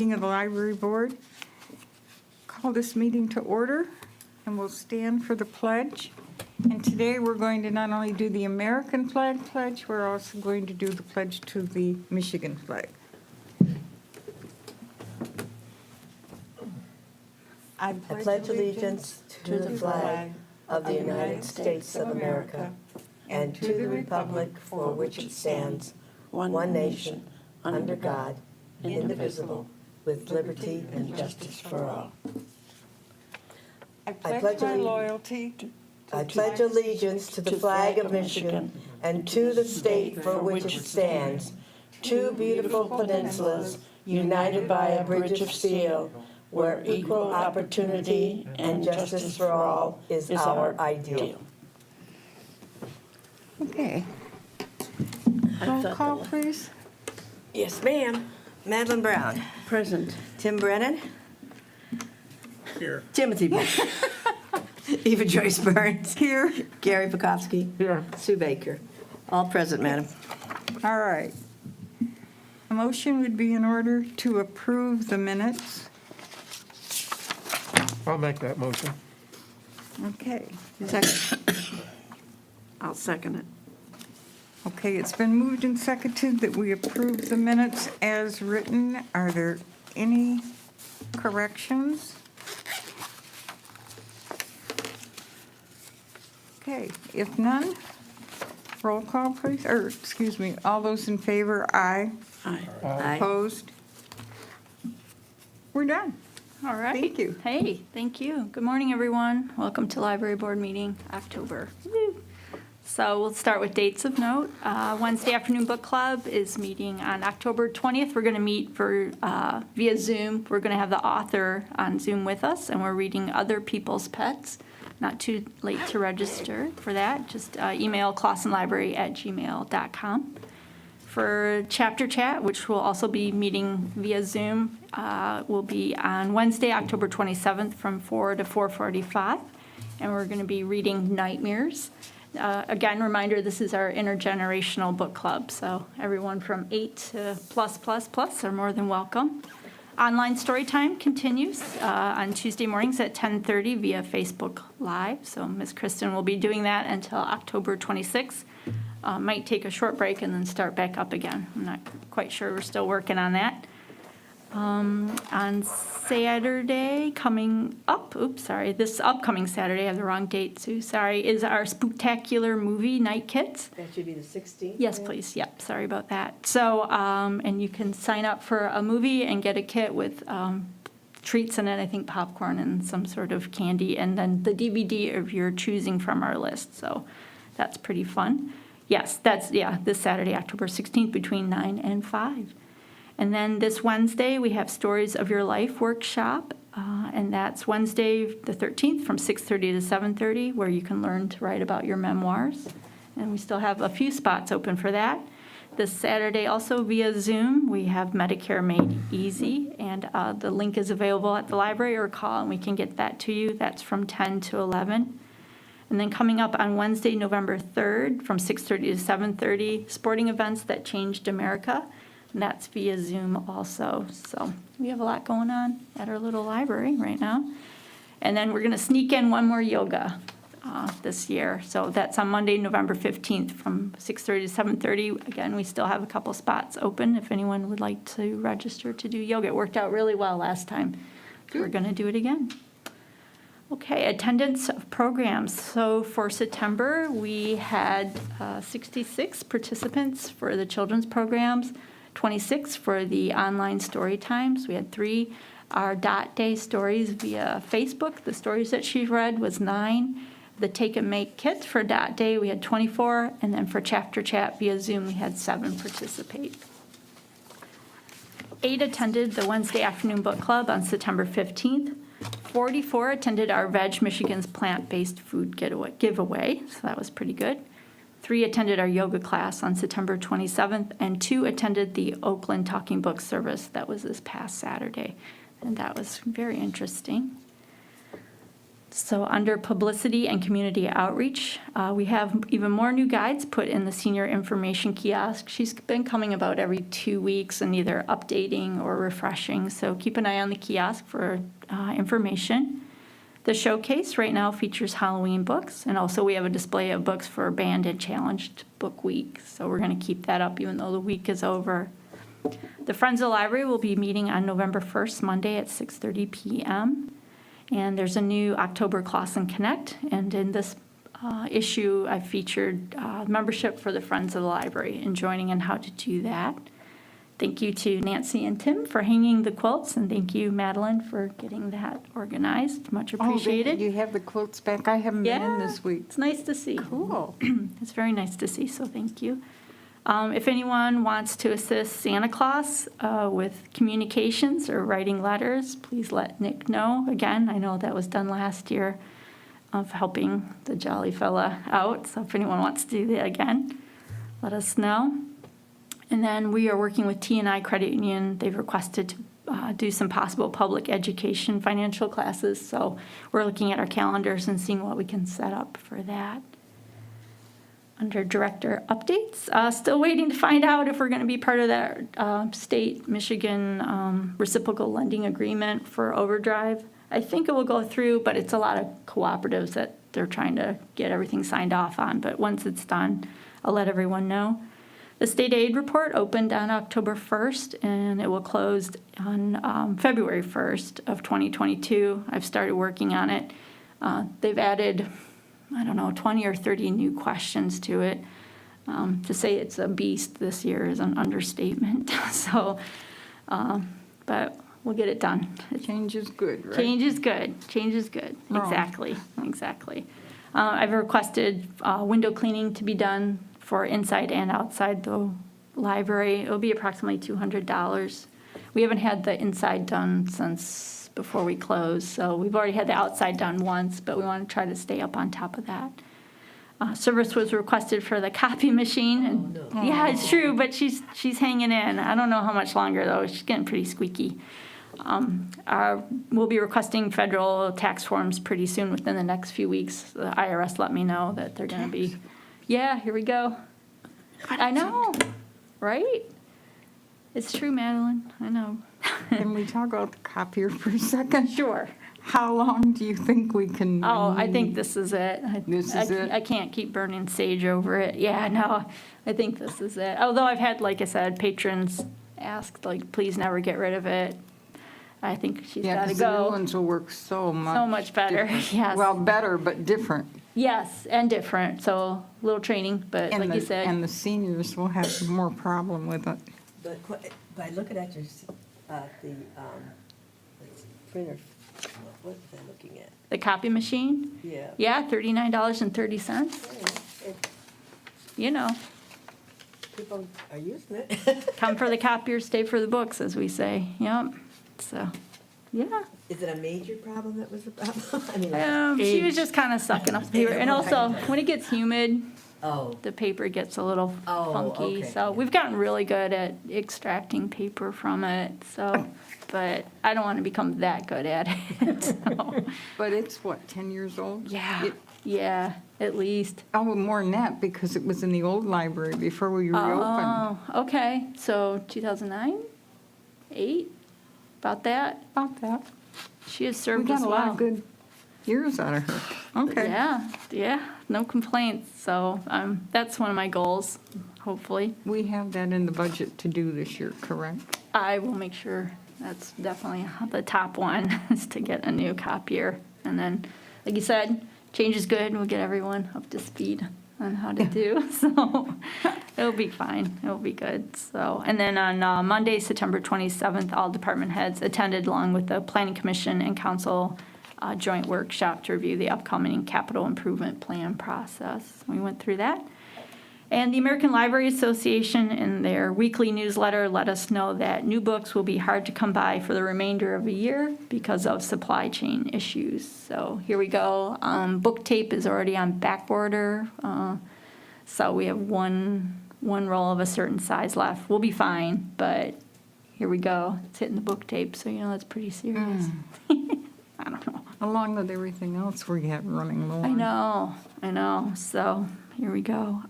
Meeting of the Library Board. Call this meeting to order, and we'll stand for the pledge. And today we're going to not only do the American flag pledge, we're also going to do the pledge to the Michigan flag. I pledge allegiance to the flag of the United States of America and to the republic for which it stands, one nation, under God, indivisible, with liberty and justice for all. I pledge my loyalty. I pledge allegiance to the flag of Michigan and to the state for which it stands, two beautiful peninsulas united by a bridge of steel, where equal opportunity and justice for all is our ideal. Okay. Roll call, please. Yes, ma'am. Madeline Brown. Present. Tim Brennan. Here. Timothy Bush. Eva Joyce Burns. Here. Gary Pekowski. Here. Sue Baker. All present, madam. All right. A motion would be in order to approve the minutes. I'll make that motion. Okay. Second. I'll second it. Okay, it's been moved and seconded that we approve the minutes as written. Are there any corrections? Okay, if none, roll call, please. Or, excuse me, all those in favor, aye. Aye. Opposed? We're done. All right. Thank you. Hey, thank you. Good morning, everyone. Welcome to Library Board Meeting, October. Woo. So we'll start with dates of note. Wednesday Afternoon Book Club is meeting on October 20th. We're going to meet via Zoom. We're going to have the author on Zoom with us, and we're reading Other People's Pets. Not too late to register for that. Just email clawsonlibrary@gmail.com. For Chapter Chat, which will also be meeting via Zoom, will be on Wednesday, October 27th from 4 to 4:45, and we're going to be reading Nightmares. Again, reminder, this is our intergenerational book club, so everyone from 8 to plus are more than welcome. Online story time continues on Tuesday mornings at 10:30 via Facebook Live, so Ms. Kristen will be doing that until October 26th. Might take a short break and then start back up again. I'm not quite sure. We're still working on that. On Saturday coming up, this upcoming Saturday, I have the wrong date, Sue, sorry, is our Spooktacular Movie Night Kits. That should be the 16th. Yes, please, yep, sorry about that. So, and you can sign up for a movie and get a kit with treats in it, I think popcorn and some sort of candy, and then the DVD of your choosing from our list, so that's pretty fun. Yes, this Saturday, October 16th, between 9 and 5. And then this Wednesday, we have Stories of Your Life workshop, and that's Wednesday the 13th from 6:30 to 7:30, where you can learn to write about your memoirs. And we still have a few spots open for that. This Saturday, also via Zoom, we have Medicare Made Easy, and the link is available at the library, or call, and we can get that to you. That's from 10 to 11. And then coming up on Wednesday, November 3rd, from 6:30 to 7:30, sporting events that changed America. And that's via Zoom also. So we have a lot going on at our little library right now. And then we're going to sneak in one more yoga this year. So that's on Monday, November 15th from 6:30 to 7:30. Again, we still have a couple spots open if anyone would like to register to do yoga. It worked out really well last time. So we're going to do it again. Okay, attendance of programs. So for September, we had 66 participants for the children's programs, 26 for the online story times. We had 3. Our Dot Day stories via Facebook, the stories that she read was 9. The Take and Make kits for Dot Day, we had 24. And then for Chapter Chat via Zoom, we had 7 participate. 8 attended the Wednesday Afternoon Book Club on September 15th. 44 attended our Veg Michigan's plant-based food giveaway, so that was pretty good. 3 attended our yoga class on September 27th, and 2 attended the Oakland Talking Book service that was this past Saturday, and that was very interesting. So under publicity and community outreach, we have even more new guides put in the senior information kiosk. She's been coming about every 2 weeks and either updating or refreshing. So keep an eye on the kiosk for information. The showcase right now features Halloween books, and also we have a display of books for Banned and Challenged Book Week. So we're going to keep that up even though the week is over. The Friends of the Library will be meeting on November 1st, Monday at 6:30 p.m. And there's a new October Clausen Connect, and in this issue, I featured membership for the Friends of the Library and joining and how to do that. Thank you to Nancy and Tim for hanging the quilts, and thank you, Madeline, for getting that organized. Much appreciated. You have the quilts back. I haven't been in Yeah, this week. it's nice to see. Cool. It's very nice to see, so thank you. If anyone wants to assist Santa Claus with communications or writing letters, please let Nick know. Again, I know that was done last year of helping the jolly fella out. So if anyone wants to do that again, let us know. And then we are working with T&I Credit Union. They've requested to do some possible public education financial classes. So we're looking at our calendars and seeing what we can set up for that. Under director updates, still waiting to find out if we're going to be part of that state Michigan reciprocal lending agreement for Overdrive. I think it will go through, but it's a lot of cooperatives that they're trying to get everything signed off on. But once it's done, I'll let everyone know. The state aid report opened on October 1st, and it will close on February 1st of 2022. I've started working on it. They've added 20 or 30 new questions to it. To say it's a beast this year is an understatement. So, but we'll get it done. Change is good, right? Change is good. Change is good. Wrong. Exactly. I've requested window cleaning to be done for inside and outside the library. It'll be approximately $200. We haven't had the inside done since before we close, so we've already had the outside done once, but we want to try to stay up on top of that. Service was requested for the copy machine, and yeah, it's true, but she's hanging in. I don't know how much longer though. She's getting pretty squeaky. We'll be requesting federal tax forms pretty soon, within the next few weeks. The IRS let me know that they're going to be. Yeah, here we go. I know, right? It's true, Madeline. I know. Can we talk about the copier for a second? Sure. How long do you think we can? Oh, I think this is it. This is it? I can't keep burning sage over it. Yeah, no, I think this is it. Although I've had, like I said, patrons ask, like, please never get rid of it. I think she's Yeah, got to 'cause the new go. ones will work so much. So much better, different. yes. Well, better, but different. Yes, and different, so a little training, but like you said. And the seniors will have more problem with it. But by looking at your, the printer, what was I looking at? The copy machine? Yeah. Yeah, $39.30. You know, People are using it. come for the copier, stay for the books, as we say. Yep. So, yeah. Is it a major problem that was the problem? I mean, She was just kind of sucking up the paper. And also, when it gets humid, oh, the paper gets a little Oh, funky. okay. So we've gotten really good at extracting paper from it. So, but I don't want to become that good at it. So, But it's what, 10 years old? yeah, It- yeah, at least. Oh, more than that, because it was in the old library before we reopened. Oh, okay. So 2009, 8, about that. About that. She has We served got us a lot well. of good years out of her. Okay. Yeah, no complaints. So that's one of my goals, hopefully. We have that in the budget to do this year, correct? I will make sure that's definitely the top one, is to get a new copier. And then, like you said, change is good, and we'll get everyone up to speed on how to do. So it'll be fine. It'll be good. So, and then on Monday, September 27th, all department heads attended along with the Planning Commission and Council joint workshop to review the upcoming capital improvement plan process. We went through that. And the American Library Association, in their weekly newsletter, let us know that new books will be hard to come by for the remainder of the year because of supply chain issues. So here we go. Book tape is already on back order. So we have one roll of a certain size left. We'll be fine, but here we go. It's hitting the book tape, so you know that's pretty serious. I don't know. along with everything else we have running low on. I know. So here we go.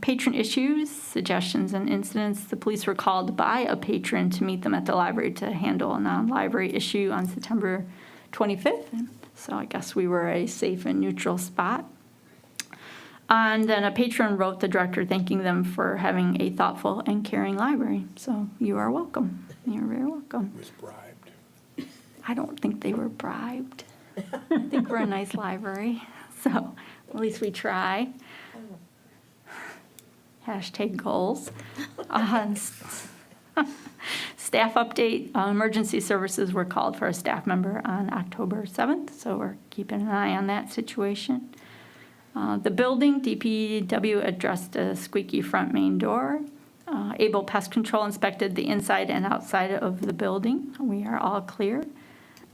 Patron issues, suggestions, and incidents. The police were called by a patron to meet them at the library to handle a non-library issue on September 25th. So I guess we were a safe and neutral spot. And then a patron wrote the director thanking them for having a thoughtful and caring library. So you are welcome. You're very welcome. Was bribed. I don't think they were bribed. I think we're a nice library, so at least we try. Hashtag goals. Staff update, emergency services were called for a staff member on October 7th, so we're keeping an eye on that situation. The building, DPW addressed a squeaky front main door. Able Pest Control inspected the inside and outside of the building. We are all clear.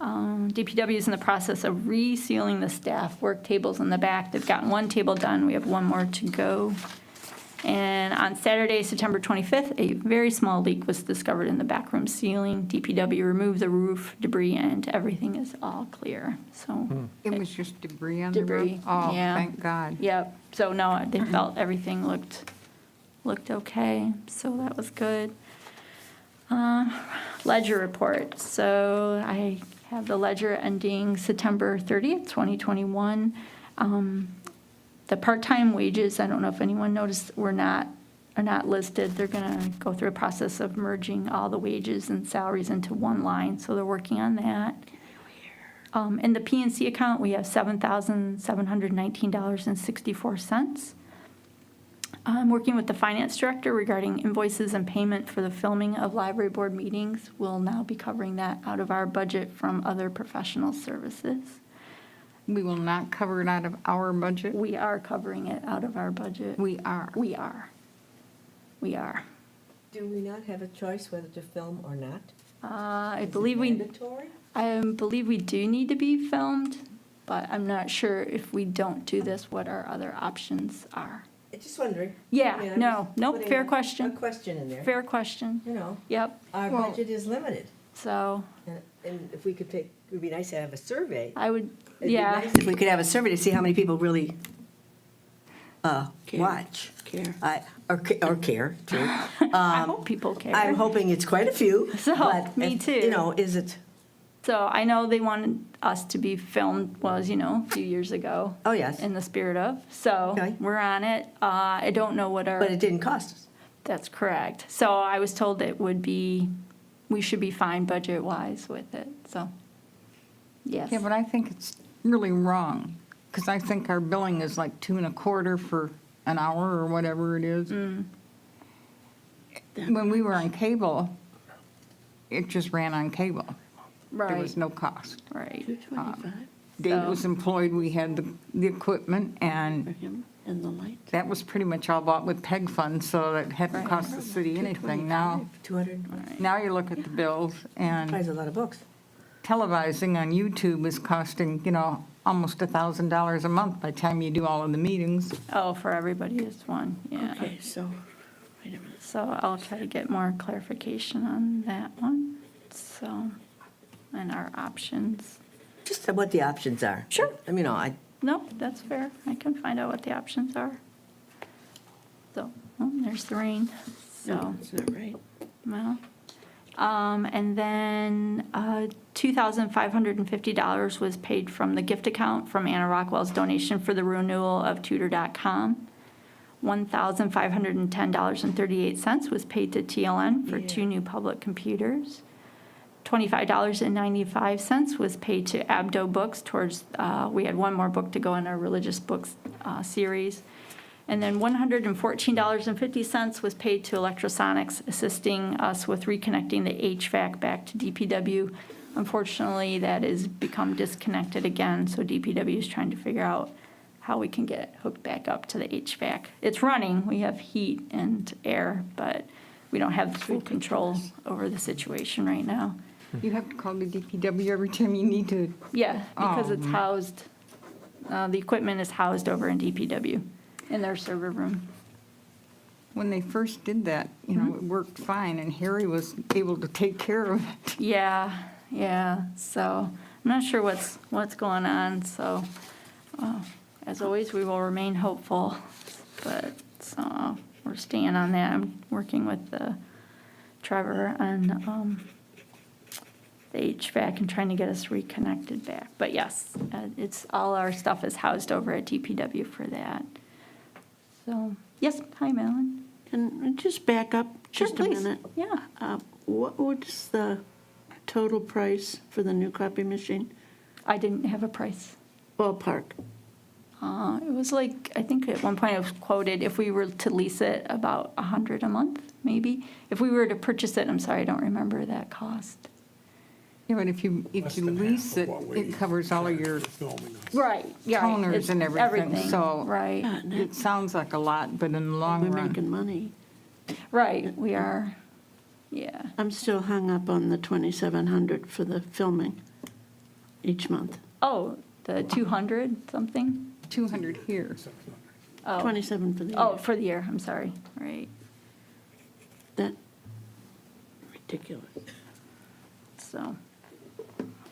DPW is in the process of resealing the staff work tables in the back. They've gotten one table done. We have one more to go. And on Saturday, September 25th, a very small leak was discovered in the back room ceiling. DPW removed the roof debris, and everything is all clear. So, It was just debris on the roof? Debris, Oh, yeah. thank God. yep. So no, they felt everything looked okay. So that was good. Ledger report. So I have the ledger ending September 30th, 2021. The part-time wages, I don't know if anyone noticed, are not listed. They're going to go through a process of merging all the wages and salaries into one line, so they're working on that. In the PNC account, we have $7,719.64. I'm working with the finance director regarding invoices and payment for the filming of library board meetings. We'll now be covering that out of our budget from other professional services. We will not cover it out of our budget? We are covering it out of our budget. We are. We are. Do we not have a choice whether to film or not? I Is it believe mandatory? we do need to be filmed, but I'm not sure if we don't do this, what our other options are. Just wondering. Yeah, I mean, I'm no, just nope, putting fair A question. question in there. Fair question. You know, Yep. our Well- budget is limited. So And if we could take, it would be nice to have a survey. I would, It'd be yeah. nice if we could have a survey to see how many people really Care. watch. Care. Or care, too. I hope people care. I'm hoping it's quite a few. So, but me if- too. You know, is it, So I know they wanted us to be filmed, a few years ago. oh, yes, In the spirit of, so Okay. we're on it. I don't know what our, but it didn't cost us. that's correct. So I was told it would be, we should be fine budget-wise with it, so, yes. Yeah, but I think it's really wrong, because I think our billing is like $2.25 for an hour or whatever it is. When we were on cable, it just ran on cable. There Right, was no cost. right. 225 Dave So- was employed, we had the equipment, for and him and the light. that was pretty much all bought with PEG funds, so it hadn't Right. cost the city anything. Now, 200, now you look at the bills, and buys a lot of books. televising on YouTube is costing, almost $1,000 a month by the time you do all of the meetings. Oh, for everybody is one, yeah. Okay, so, wait a minute. So I'll try to get more clarification on that one, so, and our options. Just what the options are. Sure. I mean, No, that's fair. I can find out what the options are. So, there's the rain, so. No, that's not right. Well, and then $2,550 was paid from the gift account from Anna Rockwell's donation for the renewal of Tutor.com. $1,510.38 was paid to TLN for 2 new public computers. $25.95 was paid to Abdo Books towards, we had one more book to go in our religious books series. And then $114.50 was paid to Electrosonics, assisting us with reconnecting the HVAC back to DPW. Unfortunately, that has become disconnected again, so DPW is trying to figure out how we can get it hooked back up to the HVAC. It's running, we have heat and air, but we don't have full control over the situation right now. You have to call the DPW every time you need to. Yeah, because Oh, it's housed, the equipment is housed over in DPW, in their server room. When they first did that, it worked fine, and Harry was able to take care of it. Yeah, so I'm I'm not sure what's going on, so as always, we will remain hopeful. But so we're staying on that. I'm working with Trevor on the HVAC and trying to get us reconnected back. But yes, it's all our stuff is housed over at DPW for that. So yes, hi, Malin. Can we just back up Sure, just a please. minute? Yeah, What's the total price for the new copy machine? I didn't have a price. Ballpark. It was like, I think at one point I was quoted, if we were to lease it, about $100 a month, maybe. If we were to purchase it, I'm sorry, I don't remember that cost. Yeah, but if you Less than half lease of it, what we it covers all of your charge for filming us. Right, yeah. toners it's and everything, so. Right, It sounds like a lot, but in the We're long run, making money. right, we are, yeah. I'm still hung up on the 2,700 for the filming each month. Oh, the 200 something? 200 here. Oh, 27 for the year. oh, for the year, I'm sorry, right. That, ridiculous. So,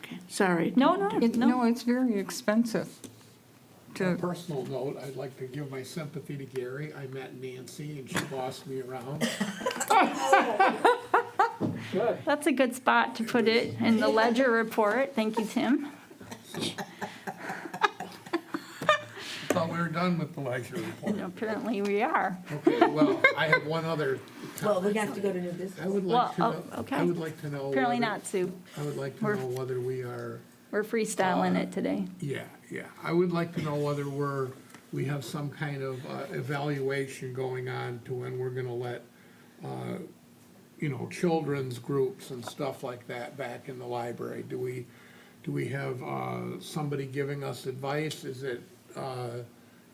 Okay, sorry. no, No, it's very expensive. On a To, personal note, I'd like to give my sympathy to Gary. I met Nancy and she bossed me around. Good. that's a good spot to put it in the ledger report. Thank you, Tim. Thought we were done with the lecture report. And apparently we are. Okay, well, I have one other. Well, we have to go to new business. I would like to Well, know. oh, okay. I would like to know. Apparently whether- not, Sue. I would like to We're- know whether we are, We're freestyling it today. yeah. I would like to know whether we have some kind of evaluation going on to when we're gonna let, children's groups and stuff like that back in the library. Do we have somebody giving us advice? Is it,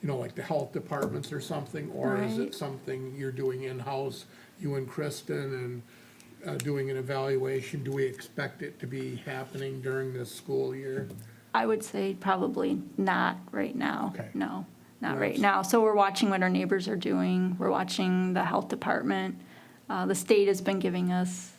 like the health departments or something? Or is Right. it something you're doing in-house, you and Kristen, and doing an evaluation? Do we expect it to be happening during this school year? I would say probably not right now. Okay. No, not Well, right now. So we're watching what our neighbors are doing. We're watching the health department. The state has been giving us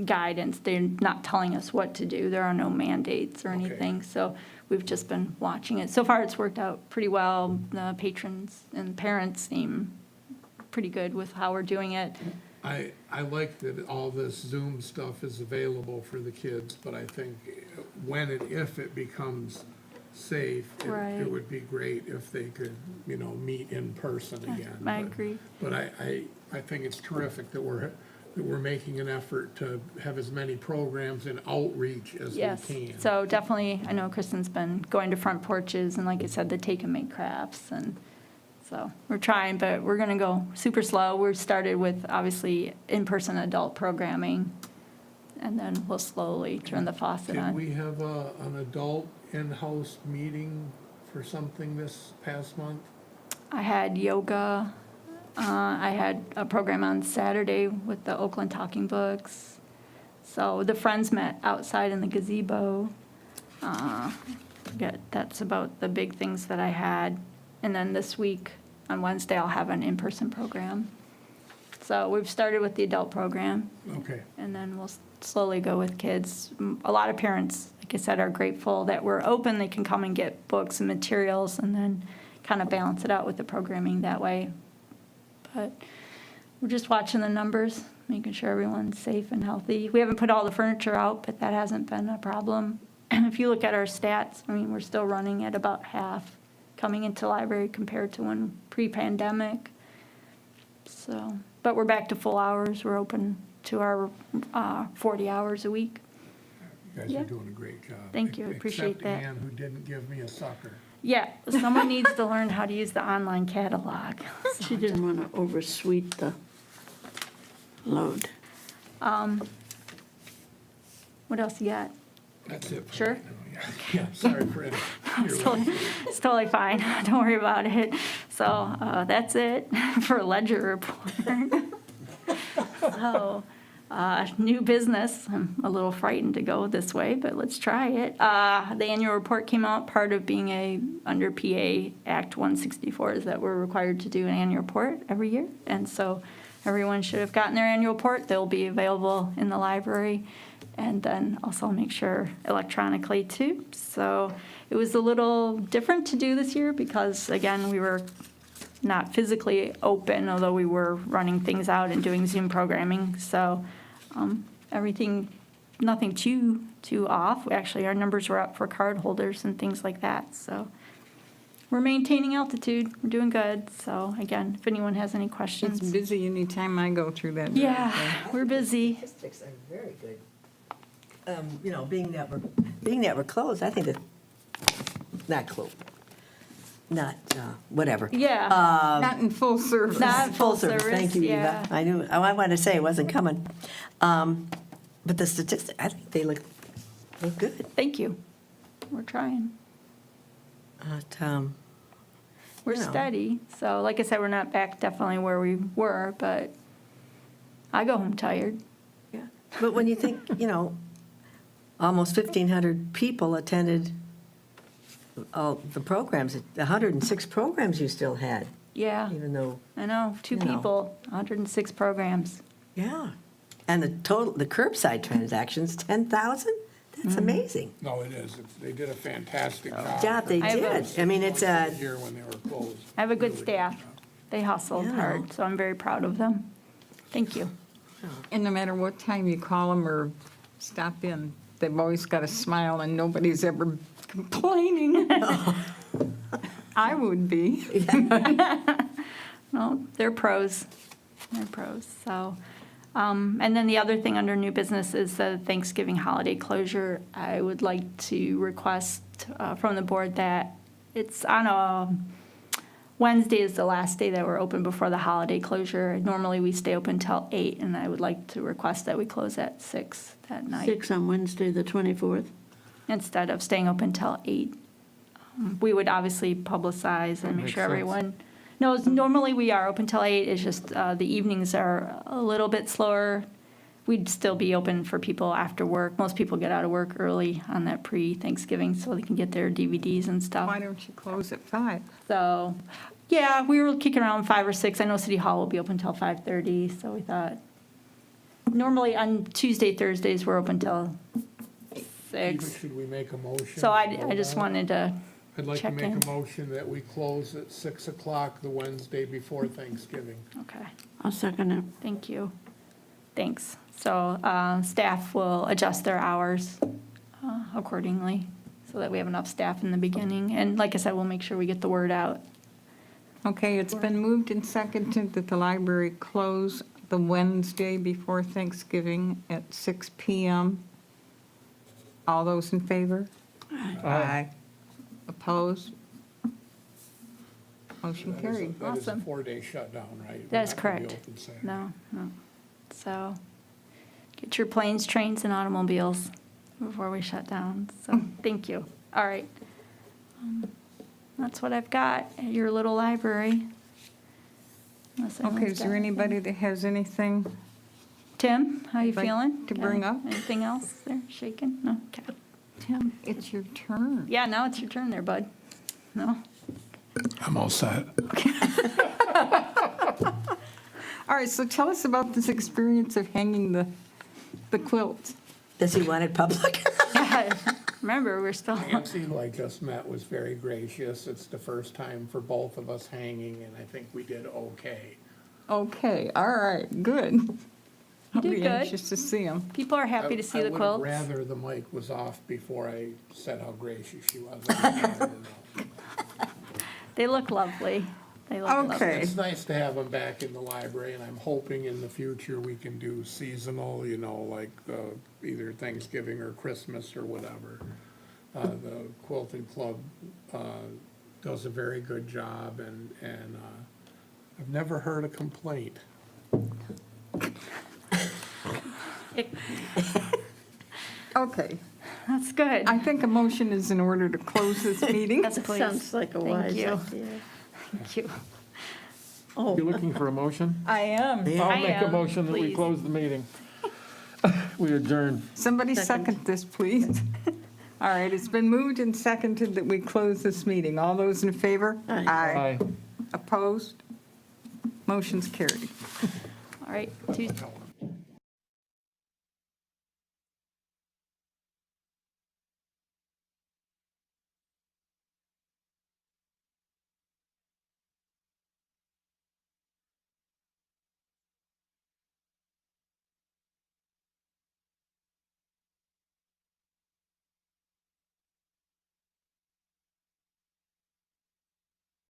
guidance. They're not telling us what to do. There are no mandates or Okay. anything. So we've just been watching it. So far, it's worked out pretty well. The patrons and parents seem pretty good with how we're doing it. I like that all this Zoom stuff is available for the kids, but I think when and if it becomes safe, Right. it would be great if they could, meet in person again. I But- agree. But I think it's terrific that we're making an effort to have as many programs and outreach as we Yes, can. so definitely, I know Kristen's been going to front porches, and like I said, the take and make crafts, and so we're trying, but we're gonna go super slow. We started with, obviously, in-person adult programming, and then we'll slowly turn the faucet Did on. we have an adult in-house meeting for something this past month? I had yoga, I had a program on Saturday with the Oakland Talking Books. So the friends met outside in the gazebo. That's about the big things that I had. And then this week, on Wednesday, I'll have an in-person program. So we've started with the adult program, Okay. and then we'll slowly go with kids. A lot of parents, like I said, are grateful that we're open. They can come and get books and materials, and then kind of balance it out with the programming that way. But we're just watching the numbers, making sure everyone's safe and healthy. We haven't put all the furniture out, but that hasn't been a problem. If you look at our stats, I mean, we're still running at about half coming into library compared to when pre-pandemic. So, but we're back to full hours. We're open to our 40 hours a week. You guys Yeah. are doing a great job. Thank you. Appreciate Except that. Ann, who didn't give me a sucker. Yeah, someone needs to learn how to use the online catalog. She didn't want to oversweet the load. What else you got? That's it. for Sure. right now, Yeah, Yeah, sorry for interrupting. It's totally fine. Don't worry about it. So that's it for ledger report. So new business. I'm a little frightened to go this way, but let's try it. The annual report came out. Part of being under PA Act 164 is that we're required to do an annual report every year. And so everyone should have gotten their annual report. They'll be available in the library. and then also make sure electronically too. So it was a little different to do this year because, again, we were not physically open, although we were running things out and doing Zoom programming. So everything, nothing too off. Actually, our numbers were up for card holders and things like that. So we're maintaining altitude. We're doing good. So again, if anyone has any It's questions. busy anytime I go through that. Yeah, we're busy. Statistics are very good. You know, being that we're closed, I think that, not closed, not, whatever. Yeah, Not in full service. not full Thank service, you, yeah. Eva. I knew, I wanted to say it wasn't coming. But the statistics, I think they look good. Thank you. We're trying. But, We're you know. steady. So like I said, we're not back definitely where we were, but I go home tired. yeah. But when you think, you know, almost 1,500 people attended all the programs, 106 programs you still had, Yeah, even though, I know, 2 You know. people, 106 programs. yeah. And the curbside transactions, 10,000? That's amazing. No, it is. They did a fantastic job. Job they I have a- did. I mean, it's a, Here when they were closed. I have a good Really staff. job. They hustled Yeah. hard, so I'm very proud of them. Thank you. And no matter what time you call them or stop in, they've always got a smile and nobody's ever complaining. I would be. Well, they're pros. They're pros. So, and then the other thing under new business is the Thanksgiving holiday closure. I would like to request from the board that it's on a Wednesday is the last day that we're open before the holiday closure. Normally we stay open till 8, and I would like to request that we close at 6 that night 6 on Wednesday, the 24th. instead of staying open till 8. We would obviously publicize and make makes sure sense. everyone knows. Normally, we are open till 8. It's just the evenings are a little bit slower. We'd still be open for people after work. Most people get out of work early on that pre-Thanksgiving so they can get their DVDs and stuff. Why don't you close at 5? So, yeah, we were kicking around 5 or 6. I know City Hall will be open till 5:30, so we thought. Normally on Tuesday, Thursdays, we're open till 6. Should we make a motion? So I for just that? wanted to I'd like to check make in. a motion that we close at 6 o'clock the Wednesday before Thanksgiving. Okay, I'll second it. thank you. Thanks. So staff will adjust their hours accordingly so that we have enough staff in the beginning. And like I said, we'll make sure we get the word out. Okay, it's been moved and seconded that the library close the Wednesday before Thanksgiving at 6 PM. All those in favor? Aye. Opposed? Motion carried. That is a Awesome. 4-day shutdown, right? We're That is not gonna be correct. open Saturday. No. So get your planes, trains, and automobiles before we shut down. So thank you. All right. That's what I've got at your little library. Unless Okay, anyone's is there got anybody that has anything? Tim, how you Like feeling? to Got bring up? Anything else there? Shaking? No? Okay. Tim, it's your turn. Yeah, now it's your turn there, bud. No? I'm all set. All right, so tell us about this experience of hanging the quilts. does he want it public? Yeah, remember, we're still, Nancy, who I just met, was very gracious. It's the first time for both of us hanging, and I think we did okay. Okay, all right, good. I'll did be good. anxious to see them. people are happy to see the I quilts. would have rather the mic was off before I said how gracious she was. I don't know. They look lovely. They look lovely. Okay. It's nice to have them back in the library, and I'm hoping in the future we can do seasonal, you know, like either Thanksgiving or Christmas or whatever. The Quilting Club does a very good job, and I've never heard a complaint. Okay, That's good. I think a motion is in order to close this meeting. Yes, please. Sounds like a wise Thank you. idea. Thank you. Oh, You're looking for a motion? I am. I'll I make a am, motion that we please. close the meeting. We adjourn. Somebody Second. second this, please. All right, it's been moved and seconded that we close this meeting. All those in favor? Aye. Aye. Opposed? Motion's carried. All right, Tell